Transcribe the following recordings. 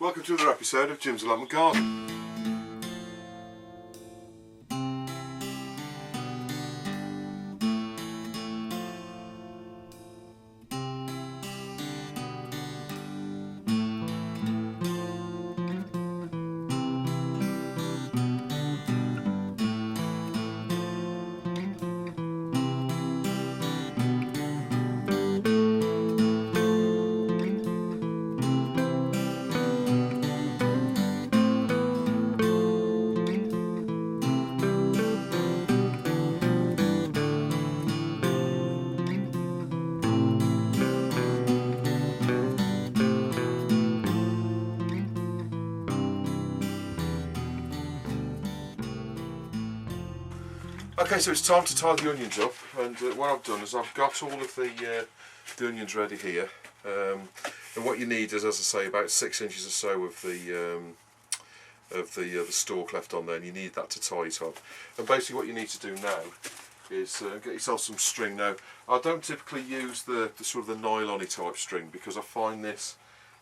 Welcome to another episode of Jim's Allotment Garden. Okay, so it's time to tie the onions up, and what I've done is I've got all of the onions ready here, and what you need is, as I say, about 6 inches or so of the stalk left on there, and you need that to tie it up. And basically what you need to do now is get yourself some string. Now, I don't typically use the sort of the nylon-y type string because I find this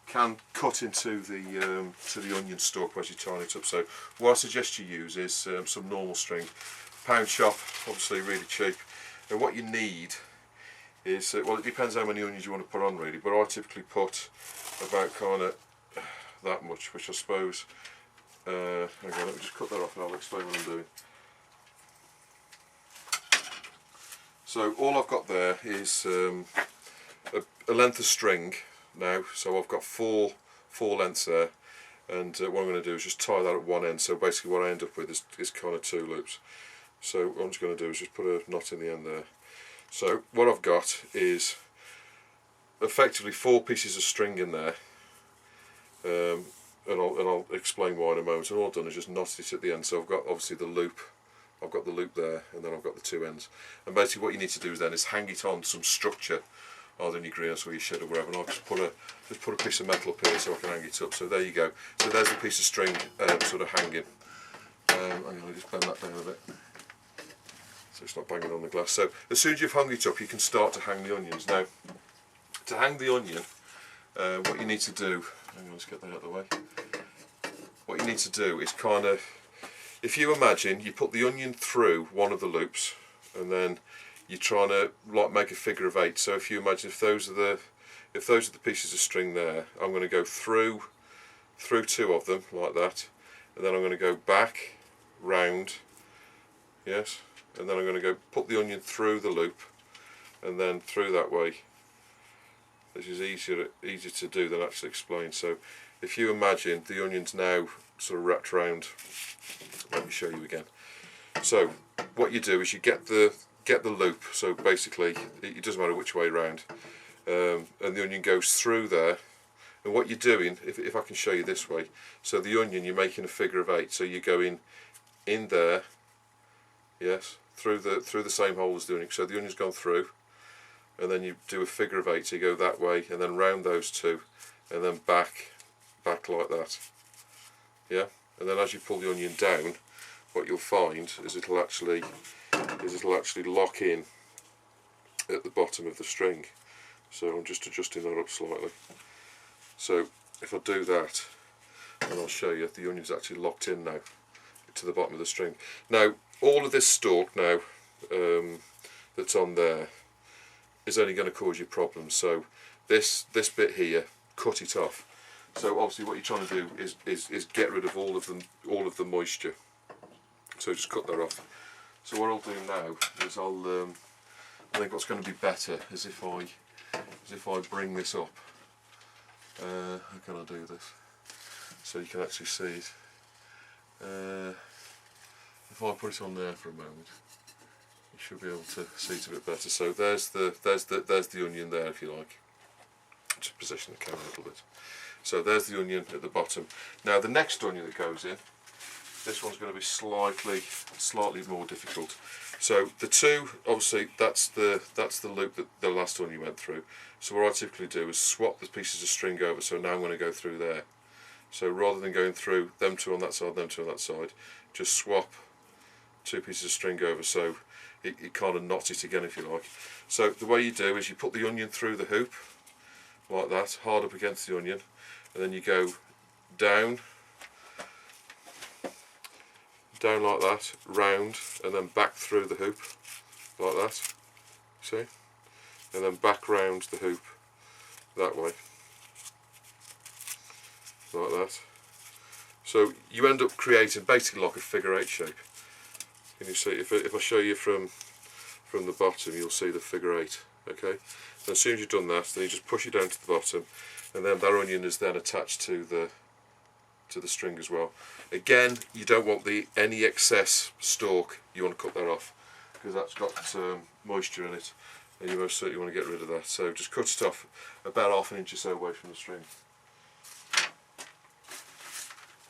can cut into the to the onion stalk as you tie it up. So what I suggest you use is some normal string. Pound shop, obviously really cheap. And what you need is, well, it depends how many onions you want to put on really, but I typically put about kind of that much, which I suppose, hang on, let me just cut that off and I'll explain what I'm doing. So all I've got there is a length of string now, so I've got four lengths there, and what I'm going to do is just tie that at one end, so basically what I end up with is kind of 2 loops. So what I'm just going to do is just put a knot in the end there. So what I've got is effectively 4 pieces of string in there, and I'll explain why in a moment. And all I've done is just knot it at the end. So I've got obviously the loop, I've got the loop there, and then I've got the 2 ends. And basically what you need to do then is hang it on some structure, either in your greenhouse or your shed or wherever. And I'll just put a piece of metal up here so I can hang it up. So there you go. So there's the piece of string sort of hanging. I'm going to just bend that down a bit, so it's not banging on the glass. So as soon as you've hung it up, you can start to hang the onions. Now, to hang the onion, what you need to do, hang on, let's get that out of the way. What you need to do is kind of, if you imagine you put the onion through one of the loops, and then you're trying to like make a figure of 8. So if you imagine if those are the pieces of string there, I'm going to go through 2 of them like that, and then I'm going to go back, round, yes. And then I'm going to go put the onion through the loop and then through that way. This is easier to do than actually explain. So if you imagine the onion's now sort of wrapped around, let me show you again. So what you do is you get the loop, so basically it doesn't matter which way round, and the onion goes through there. And what you're doing, if I can show you this way, so the onion, you're making a figure of 8, so you're going in there, yes, through the same hole as the onion. So the onion's gone through, and then you do a figure of 8, so you go that way, and then round those 2, and then back like that. Yeah, and then as you pull the onion down, what you'll find is it'll actually lock in at the bottom of the string. So I'm just adjusting that up slightly. So if I do that, and I'll show you, the onion's actually locked in now to the bottom of the string. Now all of this stalk now that's on there is only going to cause you problems. So this bit here, cut it off. So obviously what you're trying to do is get rid of all of the moisture. So just cut that off. So what I'll do now is I think what's going to be better is if I bring this up. How can I do this so you can actually see it? If I put it on there for a moment, you should be able to see it a bit better. So there's the onion there, if you like. Just position the camera a little bit. So there's the onion at the bottom. Now the next onion that goes in, this one's going to be slightly more difficult. So the 2, obviously that's the loop that the last onion went through. So what I typically do is swap the pieces of string over. So now I'm going to go through there. So rather than going through them 2 on that side, them 2 on that side, just swap 2 pieces of string over, so it kind of knots it again, if you like. So the way you do is you put the onion through the hoop like that, hard up against the onion, and then you go down like that, round, and then back through the hoop like that, see, and then back round the hoop that way like that. So you end up creating basically like a figure 8 shape. Can you see? If I show you from the bottom, you'll see the figure 8. Okay. And as soon as you've done that, then you just push it down to the bottom, and then that onion is then attached to the string as well. Again, you don't want any excess stalk. You want to cut that off because that's got moisture in it, and you most certainly want to get rid of that. So just cut it off about half an inch or so away from the string.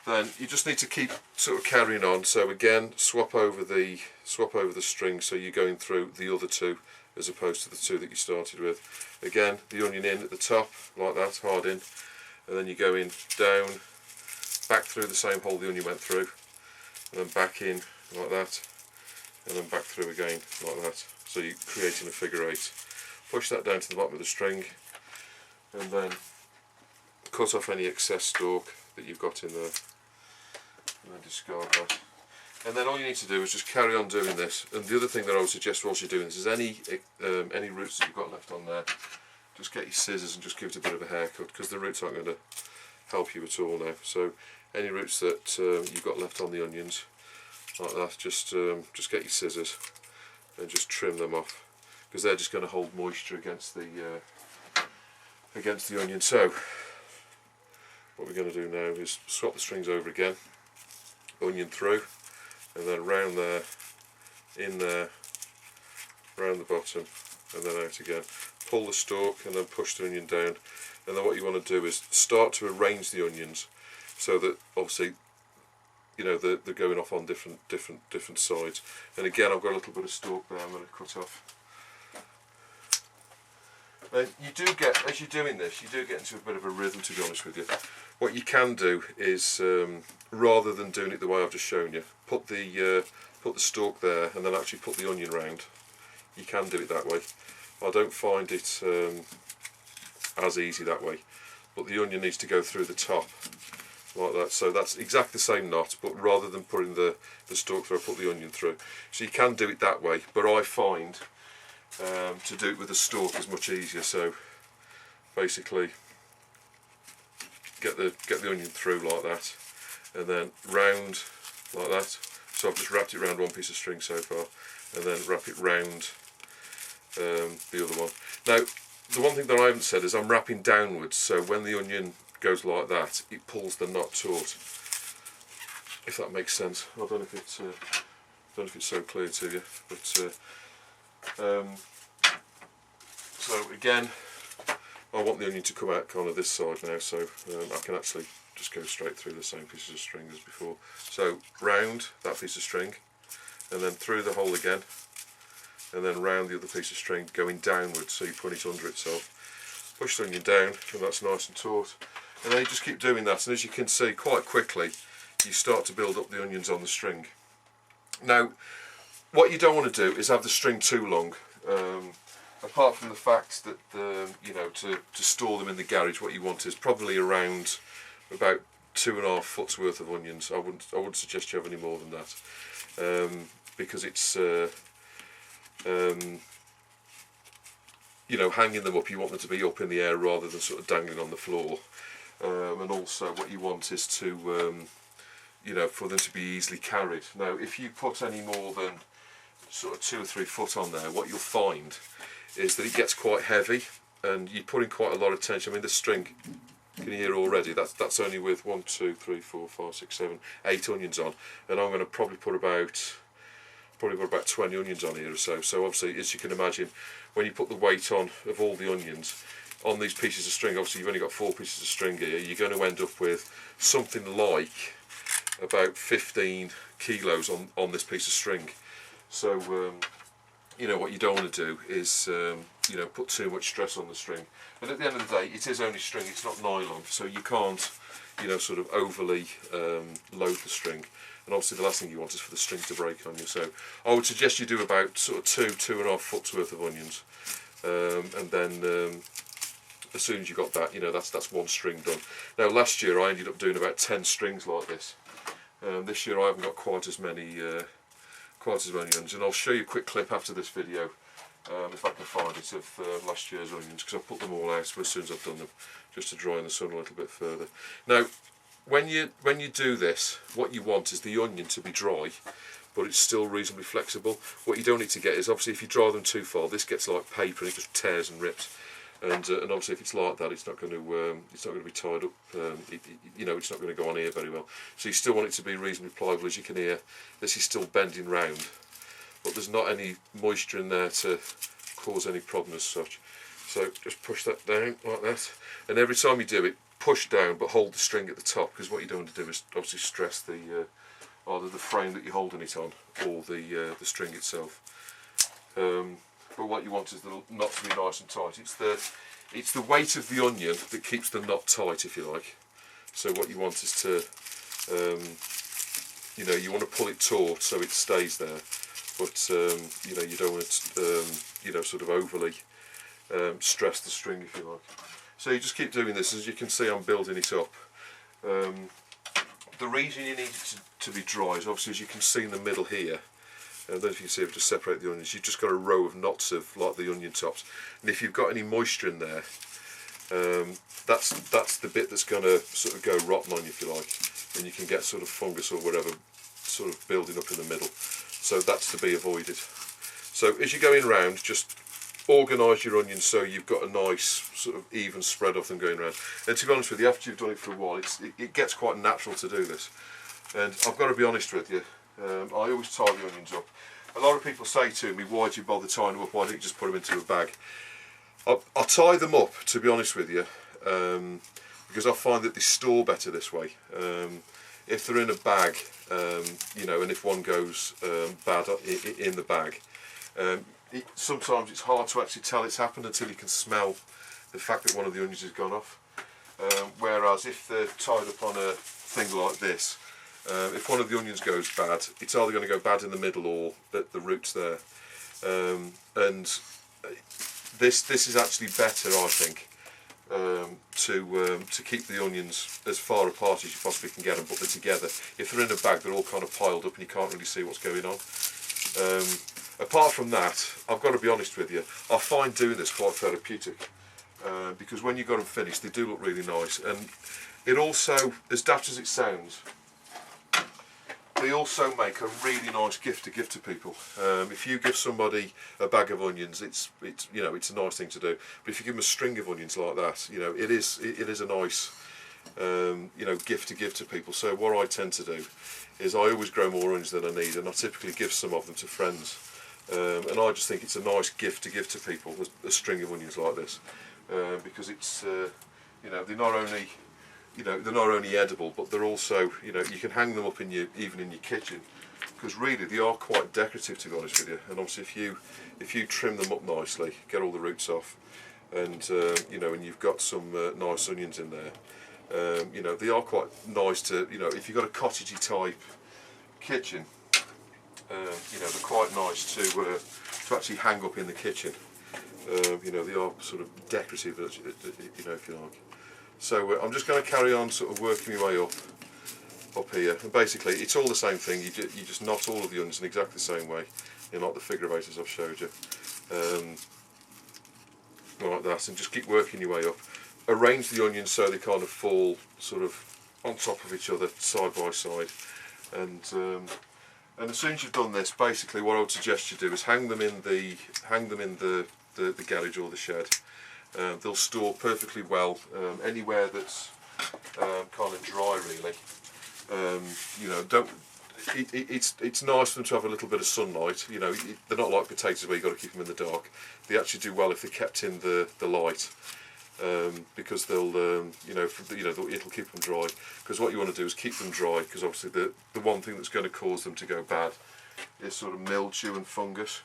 Then you just need to keep sort of carrying on. So again, swap over the string, so you're going through the other two as opposed to the two that you started with. Again, the onion in at the top like that, hard in, and then you go in down, back through the same hole the onion went through, and then back in like that, and then back through again like that. So you're creating a figure 8. Push that down to the bottom of the string, and then cut off any excess stalk that you've got in there, and then discard that. And then all you need to do is just carry on doing this. And the other thing that I would suggest whilst you're doing this is any roots that you've got left on there, just get your scissors and just give it a bit of a haircut, because the roots aren't going to help you at all now. So any roots that you've got left on the onions like that, just get your scissors and just trim them off, because they're just going to hold moisture against the onion. So what we're going to do now is swap the strings over again, onion through, and then round there, in there, round the bottom, and then out again. Pull the stalk and then push the onion down. And then what you want to do is start to arrange the onions so that obviously, you know, they're going off on different sides. And again, I've got a little bit of stalk there I'm going to cut off. And you do get, as you're doing this, you do get into a bit of a rhythm, to be honest with you. What you can do is, rather than doing it the way I've just shown you, put the stalk there and then actually put the onion round. You can do it that way. I don't find it as easy that way, but the onion needs to go through the top like that. So that's exactly the same knot, but rather than putting the stalk through, I put the onion through. So you can do it that way, but I find to do it with the stalk is much easier. So basically get the onion through like that, and then round like that. So I've just wrapped it around one piece of string so far, and then wrap it round the other one. Now the one thing that I haven't said is I'm wrapping downwards, so when the onion goes like that, it pulls the knot taut, if that makes sense. I don't know if it's so clear to you, but so again, I want the onion to come out kind of this side now, so I can actually just go straight through the same pieces of string as before. So round that piece of string, and then through the hole again, and then round the other piece of string, going downwards, so you put it under itself. Push the onion down, and that's nice and taut. And then you just keep doing that, and as you can see, quite quickly you start to build up the onions on the string. Now, what you don't want to do is have the string too long. Apart from the fact that you know, to store them in the garage, what you want is probably around about 2.5 foot's worth of onions. I wouldn't suggest you have any more than that, because it's you know, hanging them up, you want them to be up in the air rather than sort of dangling on the floor. And also what you want is to you know, for them to be easily carried. Now if you put any more than sort of 2 or 3 foot on there, what you'll find is that it gets quite heavy, and you're putting quite a lot of tension. I mean, the string, can you hear already, that's only with 1, 2, 3, 4, 5, 6, 7, 8 onions on, and I'm going to probably put about 20 onions on here or so. So obviously, as you can imagine, when you put the weight on of all the onions on these pieces of string, obviously you've only got 4 pieces of string here, you're going to end up with something like about 15 kilos on this piece of string. So you know, what you don't want to do is you know, put too much stress on the string. And at the end of the day, it is only string, it's not nylon, so you can't, you know, sort of overly load the string. And obviously the last thing you want is for the string to break on you. So I would suggest you do about sort of 2.5 foot's worth of onions, and then as soon as you got that, you know, that's one string done. Now last year I ended up doing about 10 strings like this. This year I haven't got quite as many onions, and I'll show you a quick clip after this video, if I can find it, of last year's onions, because I put them all out as soon as I've done them, just to dry in the sun a little bit further. Now, when you do this, what you want is the onion to be dry, but it's still reasonably flexible. What you don't need to get is, obviously, if you dry them too far, this gets like paper and it just tears and rips. And obviously, if it's like that, it's not going to be tied up. You know, it's not going to go on here very well. So you still want it to be reasonably pliable. As you can hear, this is still bending round, but there's not any moisture in there to cause any problem as such. So just push that down like that, and every time you do it, push down but hold the string at the top, because what you don't want to do is obviously stress the either the frame that you're holding it on or the string itself. But what you want is the knot to be nice and tight. It's the weight of the onion that keeps the knot tight, if you like. So what you want is to, you know, you want to pull it taut so it stays there, but you know, you don't want to, you know, sort of overly stress the string, if you like. So you just keep doing this. As you can see, I'm building it up. The reason you need it to be dry is obviously, as you can see in the middle here, I don't know if you can see, if I just separate the onions, you've just got a row of knots of like the onion tops, and if you've got any moisture in there, that's the bit that's going to sort of go rotten on you, if you like, and you can get sort of fungus or whatever sort of building up in the middle. So that's to be avoided. So as you're going round, just organise your onions so you've got a nice sort of even spread of them going around. And to be honest with you, after you've done it for a while, it gets quite natural to do this. And I've got to be honest with you, I always tie the onions up. A lot of people say to me, why do you bother tying them up, why don't you just put them into a bag? I tie them up, to be honest with you, because I find that they store better this way. If they're in a bag, you know, and if one goes bad in the bag, sometimes it's hard to actually tell it's happened until you can smell the fact that one of the onions has gone off. Whereas if they're tied up on a thing like this, if one of the onions goes bad, it's either going to go bad in the middle or the root's there. And this is actually better, I think, to keep the onions as far apart as you possibly can get them, but they're together. If they're in a bag, they're all kind of piled up and you can't really see what's going on. Apart from that, I've got to be honest with you, I find doing this quite therapeutic, because when you've got them finished, they do look really nice, and it also, as daft as it sounds, they also make a really nice gift to give to people. If you give somebody a bag of onions, it's you know, it's a nice thing to do. But if you give them a string of onions like that, you know, it is a nice you know, gift to give to people. So what I tend to do is I always grow more onions than I need, and I typically give some of them to friends. And I just think it's a nice gift to give to people, a string of onions like this, because it's you know, they're not only, you know, they're not only edible, but they're also, you know, you can hang them up in even in your kitchen, because really they are quite decorative, to be honest with you. And obviously if you trim them up nicely, get all the roots off, and you know, and you've got some nice onions in there, you know, they are quite nice to, you know, if you've got a cottagey type kitchen, you know, they're quite nice to actually hang up in the kitchen. You know, they are sort of decorative, you know, if you like. So I'm just going to carry on sort of working my way up here, and basically it's all the same thing. You just knot all of the onions in exactly the same way, in like the figure of 8 as I've showed you, like that, and just keep working your way up. Arrange the onions so they kind of fall sort of on top of each other, side by side, and as soon as you've done this, basically what I would suggest you do is hang them in the garage or the shed. They'll store perfectly well anywhere that's kind of dry, really. You know, it's nice for them to have a little bit of sunlight. You know, they're not like potatoes where you've got to keep them in the dark. They actually do well if they're kept in the light, because they'll you know, it'll keep them dry. Because what you want to do is keep them dry, because obviously the one thing that's going to cause them to go bad is sort of mildew and fungus.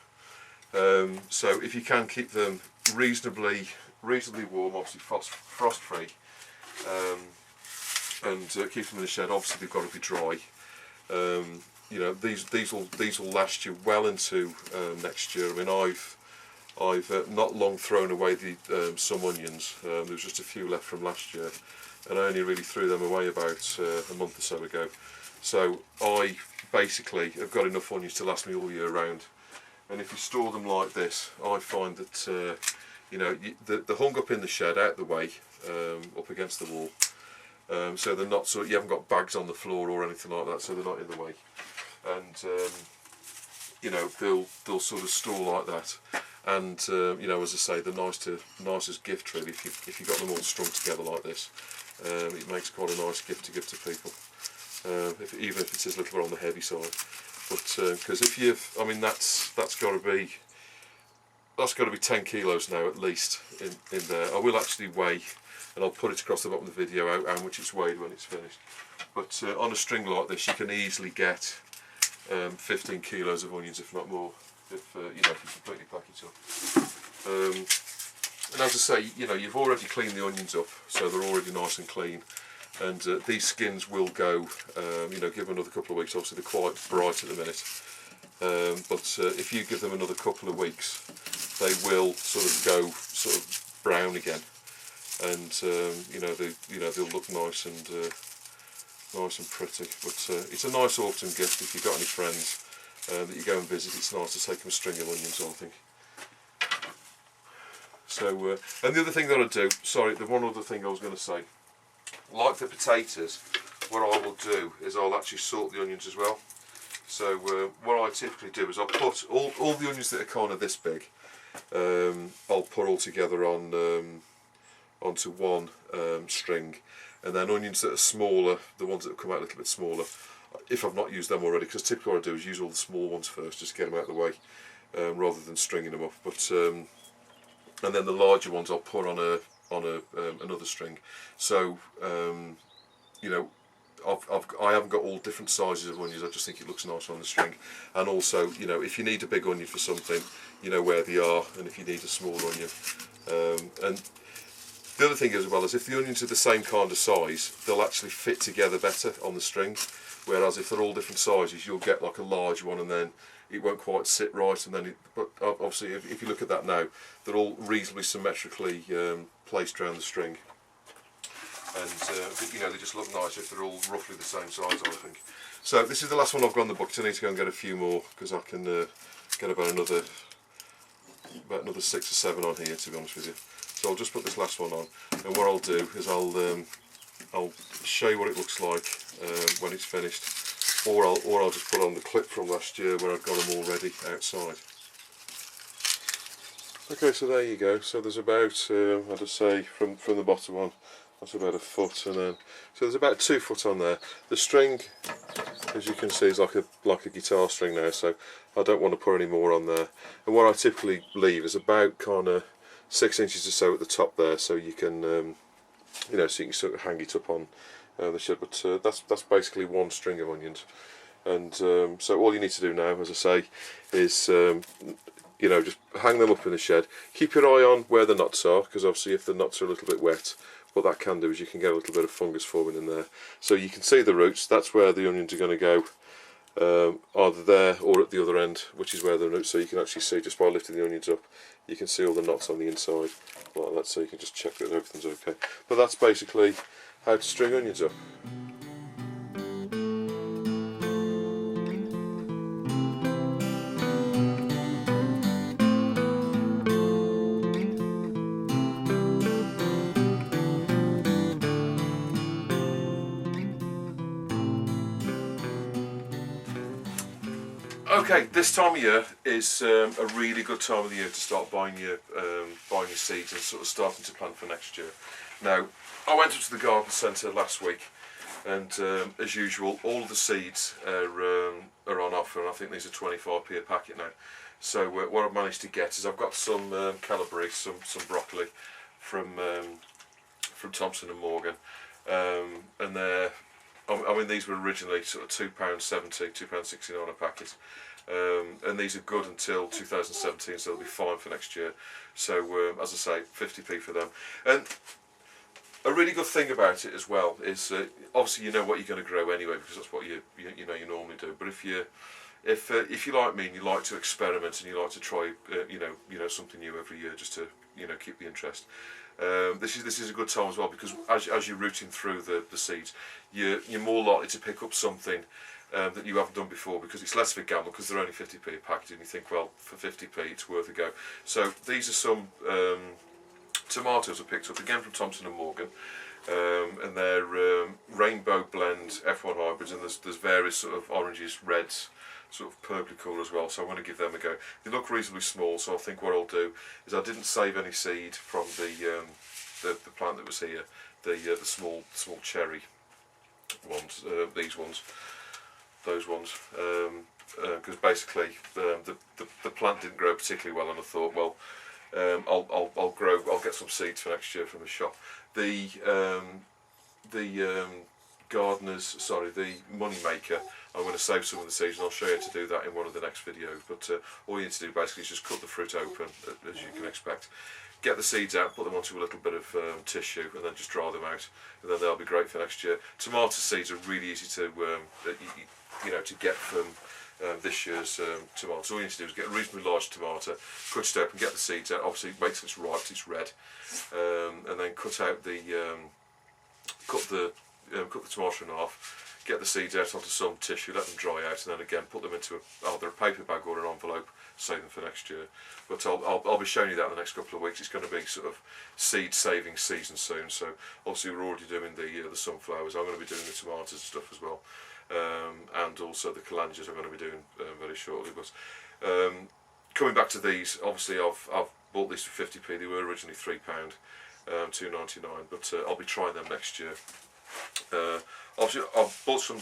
So if you can keep them reasonably warm, obviously frost free, and keep them in the shed. Obviously they've got to be dry. You know, these will last you well into next year. I mean, I've not long thrown away the some onions. There was just a few left from last year, and I only really threw them away about a month or so ago. So I basically have got enough onions to last me all year round. And if you store them like this, I find that you know, they're hung up in the shed, out the way, up against the wall. So they're not you haven't got bags on the floor or anything like that, so they're not in the way. And you know, they'll sort of store like that. And you know, as I say, they're nice as gift really. If you got them all strung together like this, it makes quite a nice gift to give to people. Even if it's a little bit on the heavy side. But because if you've, I mean, that's got to be 10 kilos now at least in there. I will actually weigh, and I'll put it across the bottom of the video how much it's weighed when it's finished. But on a string like this, you can easily get 15 kilos of onions, if not more, if you know, if you completely pack it up. And as I say, you know, you've already cleaned the onions up, so they're already nice and clean. And these skins will go, you know, give them another couple of weeks. Obviously they're quite bright at the minute, but if you give them another couple of weeks, they will sort of go sort of brown again, and you know, they'll look nice and pretty. But it's a nice autumn gift if you've got any friends that you go and visit. It's nice to take them a string of onions, I think. So, and the other thing that I do, sorry, the one other thing I was going to say. Like the potatoes, what I will do is I'll actually sort the onions as well. So what I typically do is I'll put all the onions that are kind of this big, I'll put all together on onto one string, and then onions that are smaller, the ones that have come out a little bit smaller, if I've not used them already, because typically what I do is use all the small ones first, just to get them out of the way, rather than stringing them up. But and then the larger ones I'll put on another string. So you know, I haven't got all different sizes of onions. I just think it looks nice on the string. And also, you know, if you need a big onion for something, you know where they are, and if you need a small onion. And the other thing as well is if the onions are the same kind of size, they'll actually fit together better on the string. Whereas if they're all different sizes, you'll get like a large one and then it won't quite sit right. And then, but obviously, if you look at that now, they're all reasonably symmetrically placed around the string. And you know, they just look nice if they're all roughly the same size, I think. So this is the last one I've got in the bucket. I need to go and get a few more because I can get about another 6 or 7 on here, to be honest with you. So I'll just put this last one on, and what I'll do is I'll show you what it looks like when it's finished, or I'll just put on the clip from last year where I've got them all ready outside. Okay, so there you go. So there's about, I'd just say from the bottom one, that's about a foot, and then so there's about 2 foot on there. The string, as you can see, is like a guitar string now, so I don't want to put any more on there. And what I typically leave is about kind of 6 inches or so at the top there, so you can you know, so you can sort of hang it up on the shed. But that's basically one string of onions. And so all you need to do now, as I say, is you know, just hang them up in the shed. Keep your eye on where the knots are, because obviously if the knots are a little bit wet, what that can do is you can get a little bit of fungus forming in there. So you can see the roots. That's where the onions are going to go, either there or at the other end, which is where the roots. So you can actually see, just by lifting the onions up, you can see all the knots on the inside like that, so you can just check that everything's okay. But that's basically how to string onions up. Okay, this time of year is a really good time of the year to start buying your seeds and sort of starting to plan for next year. Now, I went up to the garden centre last week, and as usual, all of the seeds are on offer, and I think these are 25p a packet now. So what I've managed to get is I've got some calabrese, some broccoli from Thompson and Morgan, and they're, I mean, these were originally sort of £2.70, £2.69 a packet, and these are good until 2017, so they'll be fine for next year. So as I say, 50p for them. And a really good thing about it as well is obviously you know what you're going to grow anyway, because that's what you normally do. But if if you like me and you like to experiment and you like to try something new every year just to keep the interest, this is a good time as well, because as you're rooting through the seeds, you're more likely to pick up something that you haven't done before, because it's less of a gamble, because they're only 50p a packet, and you think, well, for 50p it's worth a go. So these are some tomatoes I picked up again from Thompson and Morgan, and they're rainbow blend F1 hybrids, and there's various sort of oranges, reds, sort of purpley colour as well, so I'm going to give them a go. They look reasonably small, so I think what I'll do is, I didn't save any seed from the plant that was here, the small cherry ones, these ones, those ones, because basically the plant didn't grow particularly well, and I thought, well, I'll get some seeds for next year from the shop. The money maker, I'm going to save some of the seeds, and I'll show you how to do that in one of the next videos. But all you need to do basically is just cut the fruit open, as you can expect, get the seeds out, put them onto a little bit of tissue, and then just dry them out, and then they'll be great for next year. Tomato seeds are really easy to to get from this year's tomatoes. All you need to do is get a reasonably large tomato, cut it open, get the seeds out. Obviously, wait till it's ripe, it's red, and then cut out the cut the tomato in half. Get the seeds out onto some tissue, let them dry out, and then again put them into either a paper bag or an envelope, save them for next year. But I'll be showing you that in the next couple of weeks. It's going to be sort of seed saving season soon. So obviously we're already doing the sunflowers. I'm going to be doing the tomatoes and stuff as well, and also the calangias I'm going to be doing very shortly. But coming back to these, obviously I've bought these for 50p. They were originally £3, £2.99, but I'll be trying them next year. Obviously, I've bought some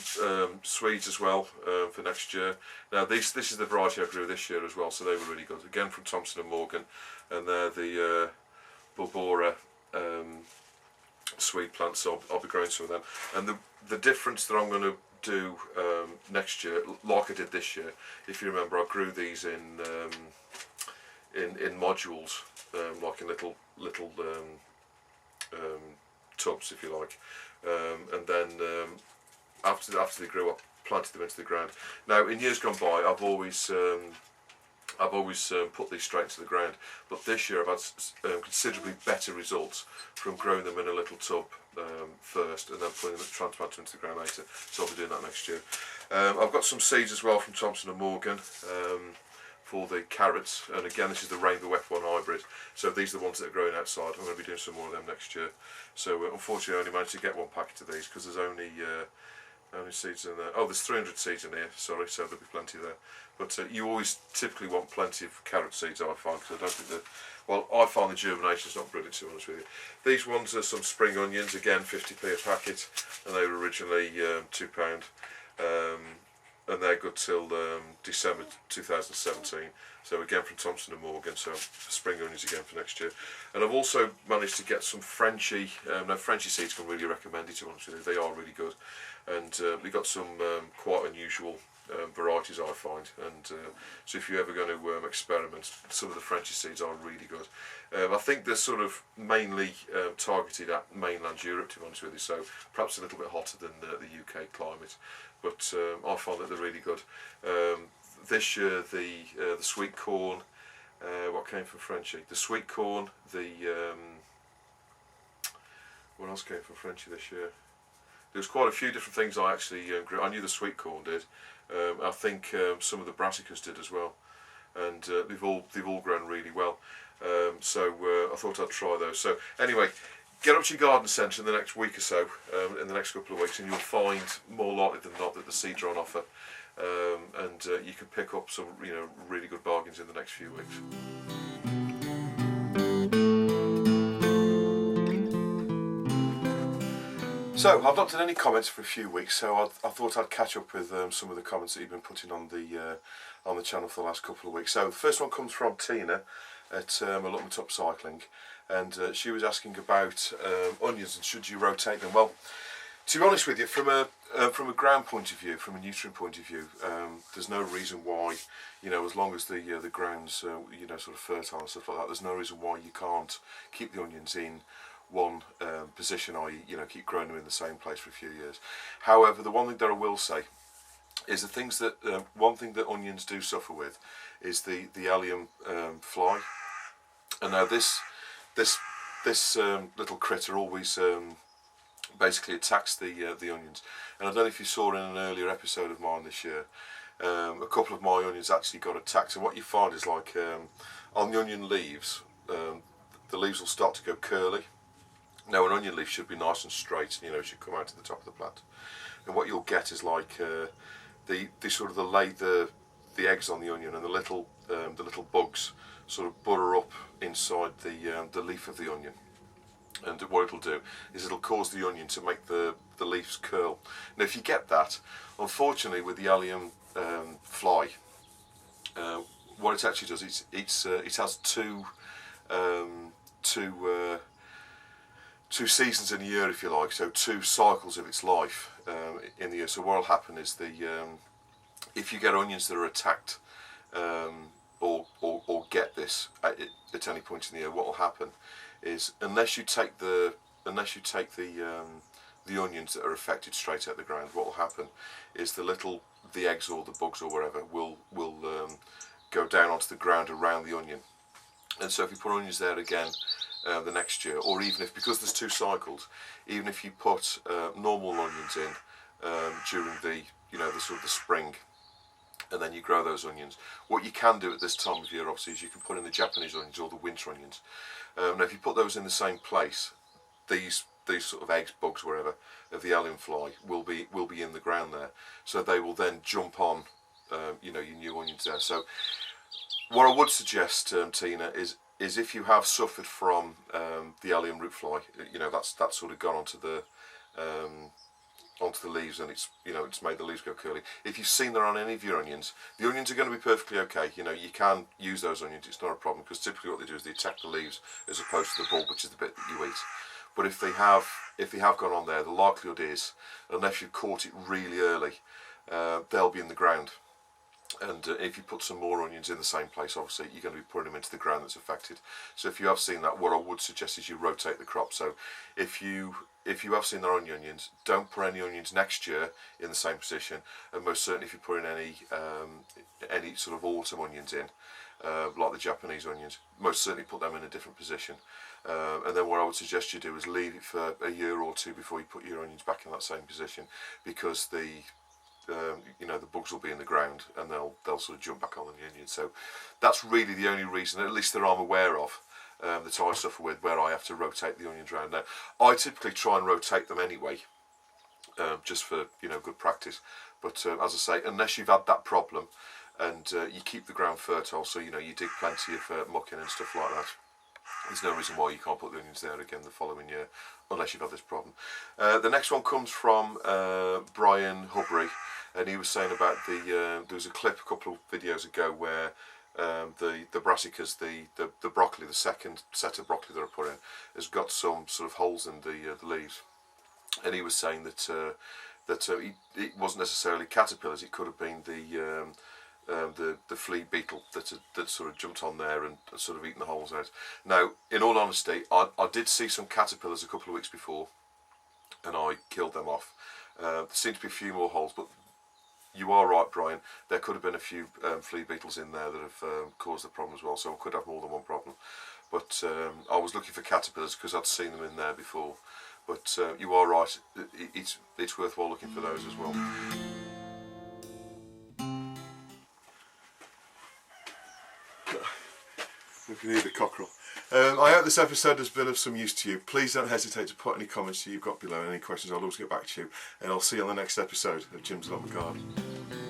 Swedes as well for next year. Now this is the variety I grew this year as well, so they were really good. Again from Thompson and Morgan, and they're the Barbora Swede plants. So I'll be growing some of them. And the difference that I'm going to do next year, like I did this year, if you remember, I grew these in modules, like in little tubs, if you like. And then after they grew up, planted them into the ground. Now, in years gone by, I've always put these straight into the ground, but this year I've had considerably better results from growing them in a little tub first, and then putting them, transplanting them into the ground later. So I'll be doing that next year. I've got some seeds as well from Thompson and Morgan for the carrots, and again this is the Rainbow F1 hybrid, so these are the ones that are growing outside. I'm going to be doing some more of them next year. So unfortunately I only managed to get one packet of these, because there's only seeds in there. Oh, there's 300 seeds in here, sorry, so there'll be plenty there. But you always typically want plenty of carrot seeds, I find, because I don't think I find the germination's not brilliant, to be honest with you. These ones are some spring onions, again 50p a packet, and they were originally £2. And they're good till December 2017. So again from Thompson and Morgan, so spring onions again for next year. And I've also managed to get some Frenchy. Now Frenchy seeds can really recommend it, to be honest with you. They are really good, and we got some quite unusual varieties, I find. And so if you're ever going to experiment, some of the Frenchy seeds are really good. I think they're sort of mainly targeted at mainland Europe, to be honest with you, so perhaps a little bit hotter than the UK climate. But I find that they're really good. This year the sweet corn, what came from Frenchy? The sweet corn, what else came from Frenchy this year? There was quite a few different things I actually grew. I knew the sweet corn did. I think some of the brassicas did as well, and they've all grown really well. So I thought I'd try those. So anyway, get up to your garden centre in the next week or so, in the next couple of weeks, and you'll find more likely than not that the seeds are on offer, and you can pick up some really good bargains in the next few weeks. So I've not done any comments for a few weeks, so I thought I'd catch up with some of the comments that you've been putting on the channel for the last couple of weeks. So the first one comes from Tina at Allotment Upcycling, and she was asking about onions and should you rotate them. Well, to be honest with you, from a ground point of view, from a nutrient point of view, there's no reason why, as long as the ground's sort of fertile and stuff like that, there's no reason why you can't keep the onions in one position, i.e. keep growing them in the same place for a few years. However, the one thing that I will say is the things that one thing that onions do suffer with is the allium fly. And now this little critter always basically attacks the onions. And I don't know if you saw in an earlier episode of mine this year, a couple of my onions actually got attacked. And what you find is, like, on the onion leaves, the leaves will start to go curly. Now, an onion leaf should be nice and straight, and, it should come out to the top of the plant. And what you'll get is, like, the sort of the eggs on the onion, and the little bugs sort of butter up inside the leaf of the onion. And what it'll do is it'll cause the onion to make the leaves curl. Now, if you get that, unfortunately, with the allium fly, what it actually does is it has two seasons in a year, if you like, so 2 cycles of its life in the year. So what will happen is if you get onions that are attacked or get this at any point in the year, what will happen is, unless you take the onions that are affected straight out the ground, what will happen is the eggs or the bugs or whatever will go down onto the ground around the onion. And so if you put onions there again the next year, or even if, because there's 2 cycles, even if you put normal onions in during the sort of the spring, and then you grow those onions, what you can do at this time of year, obviously, is you can put in the Japanese onions or the winter onions. Now, if you put those in the same place, these sort of eggs, bugs, wherever, of the allium fly will be in the ground there, so they will then jump on, your new onions there. So, what I would suggest, Tina, is if you have suffered from the allium root fly, that's sort of gone onto the leaves, and it's made the leaves go curly. If you've seen that on any of your onions, the onions are going to be perfectly okay. You can use those onions, it's not a problem, because typically what they do is they attack the leaves as opposed to the bulb, which is the bit that you eat. But if they have gone on there, the likelihood is, unless you've caught it really early, they'll be in the ground. And if you put some more onions in the same place, obviously you're going to be putting them into the ground that's affected. So if you have seen that, what I would suggest is you rotate the crop. So if you have seen that on your onions, don't put any onions next year in the same position. And most certainly, if you're putting any sort of autumn onions in, like the Japanese onions, most certainly put them in a different position. And then what I would suggest you do is leave it for a year or 2 before you put your onions back in that same position, because the bugs will be in the ground and they'll sort of jump back on the onion. So that's really the only reason, at least that I'm aware of, that I suffer with, where I have to rotate the onions around. Now, I typically try and rotate them anyway, just for good practice. But as I say, unless you've had that problem and you keep the ground fertile, so you dig plenty of muck in and stuff like that, there's no reason why you can't put the onions there again the following year, unless you've had this problem. The next one comes from Brian Hubry, and he was saying about there was a clip a couple of videos ago where the brassicas, the broccoli, the second set of broccoli that I put in, has got some sort of holes in the leaves, and he was saying that it wasn't necessarily caterpillars, it could have been the flea beetle that sort of jumped on there and sort of eaten the holes out. Now, in all honesty, I did see some caterpillars a couple of weeks before, and I killed them off. There seemed to be a few more holes, but you are right, Brian, there could have been a few flea beetles in there that have caused the problem as well, so I could have more than one problem. But I was looking for caterpillars because I'd seen them in there before. But you are right, it's worthwhile looking for those as well. You can hear the cockerel. I hope this episode has been of some use to you. Please don't hesitate to put any comments you've got below, any questions. I'll always get back to you, and I'll see you on the next episode of Jim's Allotment Garden.